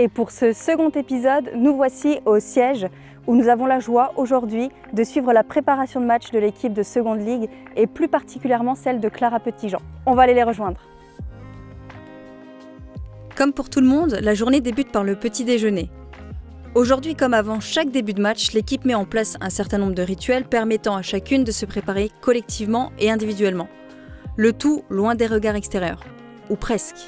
et pour ce second épisode, nous voici au siège où nous avons la joie aujourd'hui de suivre la préparation de match de l'équipe de Seconde Ligue et plus particulièrement celle de Clara Petitjean. On va aller les rejoindre. Comme pour tout le monde, la journée débute par le petit déjeuner. Aujourd'hui comme avant chaque début de match, l'équipe met en place un certain nombre de rituels permettant à chacune de se préparer collectivement et individuellement. Le tout loin des regards extérieurs. Ou presque.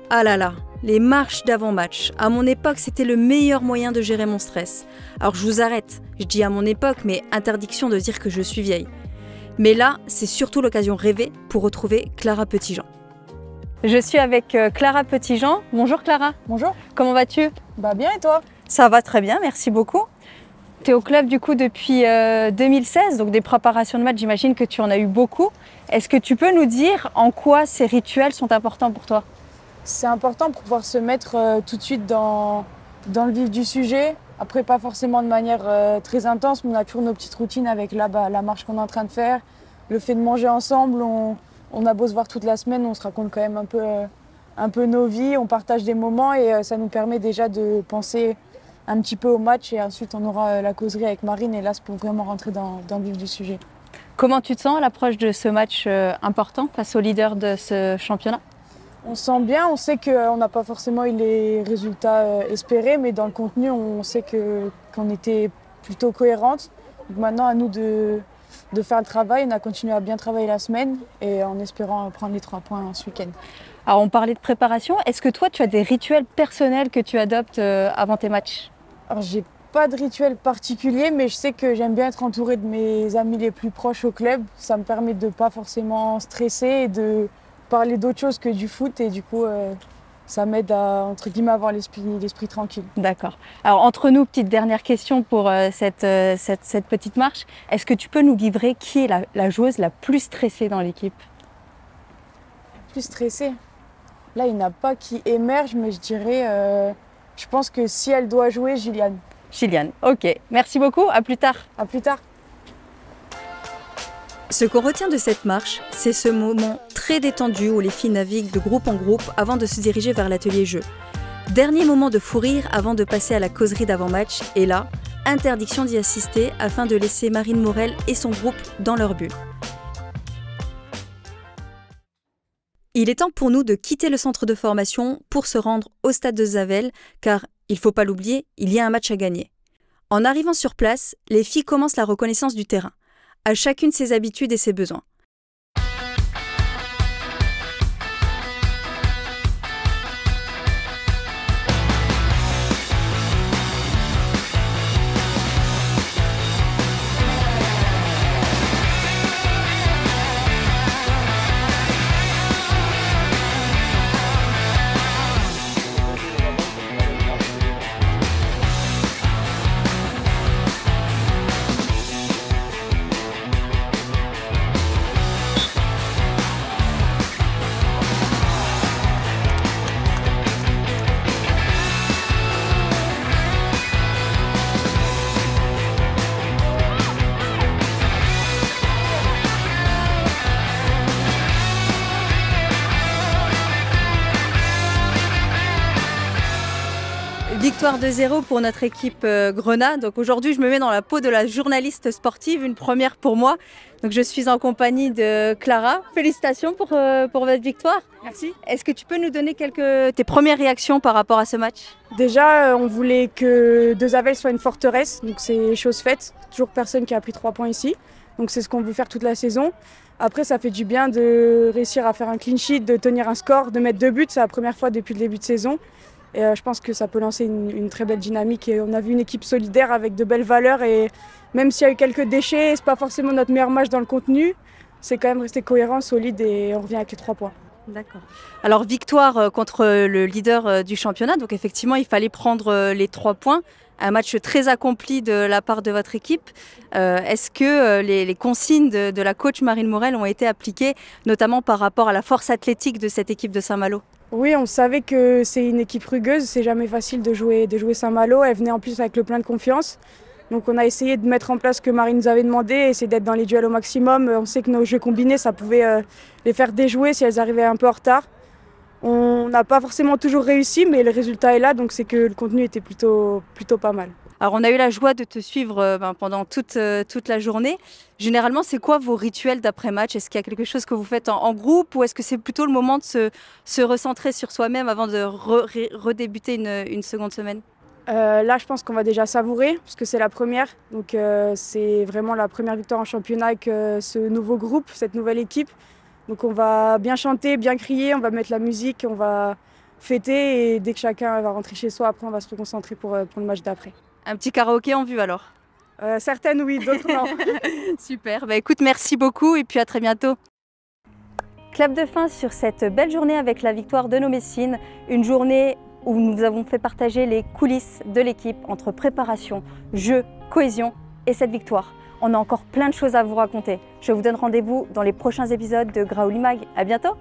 Ah là là, les marches d'avant-match. À mon époque, c'était le meilleur moyen de gérer mon stress. Alors je vous arrête, je dis à mon époque, mais interdiction de dire que je suis vieille. Mais là, c'est surtout l'occasion rêvée pour retrouver Clara Petitjean. Je suis avec Clara Petitjean. Bonjour Clara. Bonjour. Comment vas-tu? Bah bien et toi? Ça va très bien, merci beaucoup. Tu es au club du coup depuis 2016, donc des préparations de match, j'imagine que tu en as eu beaucoup. Est-ce que tu peux nous dire en quoi ces rituels sont importants pour toi? C'est important pour pouvoir se mettre tout de suite dans le vif du sujet. Après, pas forcément de manière très intense, mais on a toujours nos petites routines avec la marche qu'on est en train de faire. Le fait de manger ensemble, on a beau se voir toute la semaine, on se raconte quand même un peu nos vies, on partage des moments et ça nous permet déjà de penser un petit peu au match et ensuite on aura la causerie avec Marine et là c'est pour vraiment rentrer dans le vif du sujet. Comment tu te sens à l'approche de ce match important face au leader de ce championnat? On se sent bien, on sait qu'on n'a pas forcément eu les résultats espérés, mais dans le contenu, on sait qu'on était plutôt cohérente. Donc maintenant, à nous de faire le travail. On a continué à bien travailler la semaine et en espérant prendre les 3 points ce week-end. Alors, on parlait de préparation. Est-ce que toi, tu as des rituels personnels que tu adoptes avant tes matchs? Alors, j'ai pas de rituel particulier, mais je sais que j'aime bien être entourée de mes amis les plus proches au club. Ça me permet de pas forcément stresser et de parler d'autre chose que du foot et du coup ça m'aide à entre guillemets avoir l'esprit tranquille. D'accord. Alors entre nous, petite dernière question pour cette petite marche. Est-ce que tu peux nous livrer qui est la joueuse la plus stressée dans l'équipe? Plus stressée? Là il n'y en a pas qui émerge, mais je dirais je pense que si elle doit jouer, Gilliane. Gilliane, ok. Merci beaucoup, à plus tard. À plus tard. Ce qu'on retient de cette marche, c'est ce moment très détendu où les filles naviguent de groupe en groupe avant de se diriger vers l'atelier jeu. Dernier moment de fou rire avant de passer à la causerie d'avant-match, et là, interdiction d'y assister afin de laisser Marine Morel et son groupe dans leur bulle. Il est temps pour nous de quitter le centre de formation pour se rendre au stade de Zavel, car, il ne faut pas l'oublier, il y a un match à gagner. En arrivant sur place, les filles commencent la reconnaissance du terrain, à chacune ses habitudes et ses besoins. Victoire 2-0 pour notre équipe Grenat. Donc aujourd'hui, je me mets dans la peau de la journaliste sportive, une première pour moi. Donc je suis en compagnie de Clara. Félicitations pour votre victoire. Merci. Est-ce que tu peux nous donner tes premières réactions par rapport à ce match? Déjà, on voulait que De Zavel soit une forteresse, donc c'est chose faite. Toujours personne qui a pris 3 points ici. Donc c'est ce qu'on veut faire toute la saison. Après, ça fait du bien de réussir à faire un clean sheet, de tenir un score, de mettre 2 buts. C'est la première fois depuis le début de saison. Et je pense que ça peut lancer une très belle dynamique. Et on a vu une équipe solidaire avec de belles valeurs. Et même s'il y a eu quelques déchets, c'est pas forcément notre meilleur match dans le contenu. C'est quand même resté cohérent, solide et on revient avec les 3 points. D'accord. Alors victoire contre le leader du championnat. Donc effectivement, il fallait prendre les 3 points. Un match très accompli de la part de votre équipe. Est-ce que les consignes de la coach Marine Morel ont été appliquées, notamment par rapport à la force athlétique de cette équipe de Saint-Malo? Oui, on savait que c'est une équipe rugueuse, c'est jamais facile de jouer Saint-Malo. Elle venait en plus avec le plein de confiance. Donc on a essayé de mettre en place ce que Marine nous avait demandé, essayer d'être dans les duels au maximum. On sait que nos jeux combinés, ça pouvait les faire déjouer si elles arrivaient un peu en retard. On n'a pas forcément toujours réussi, mais le résultat est là, donc c'est que le contenu était plutôt pas mal. Alors on a eu la joie de te suivre pendant toute la journée. Généralement, c'est quoi vos rituels d'après-match? Est-ce qu'il y a quelque chose que vous faites en groupe ou est-ce que c'est plutôt le moment de se recentrer sur soi-même avant de redébuter une seconde semaine? Là, je pense qu'on va déjà savourer, parce que c'est la première. Donc c'est vraiment la première victoire en championnat avec ce nouveau groupe, cette nouvelle équipe. Donc on va bien chanter, bien crier, on va mettre la musique, on va fêter et dès que chacun va rentrer chez soi, après on va se reconcentrer pour le match d'après. Un petit karaoké en vue alors? Certaines oui, d'autres non. Super, bah écoute, merci beaucoup et puis à très bientôt. Clap de fin sur cette belle journée avec la victoire de nos Messines, une journée où nous avons fait partager les coulisses de l'équipe entre préparation, jeu, cohésion et cette victoire. On a encore plein de choses à vous raconter. Je vous donne rendez-vous dans les prochains épisodes de Graouli Mag. À bientôt!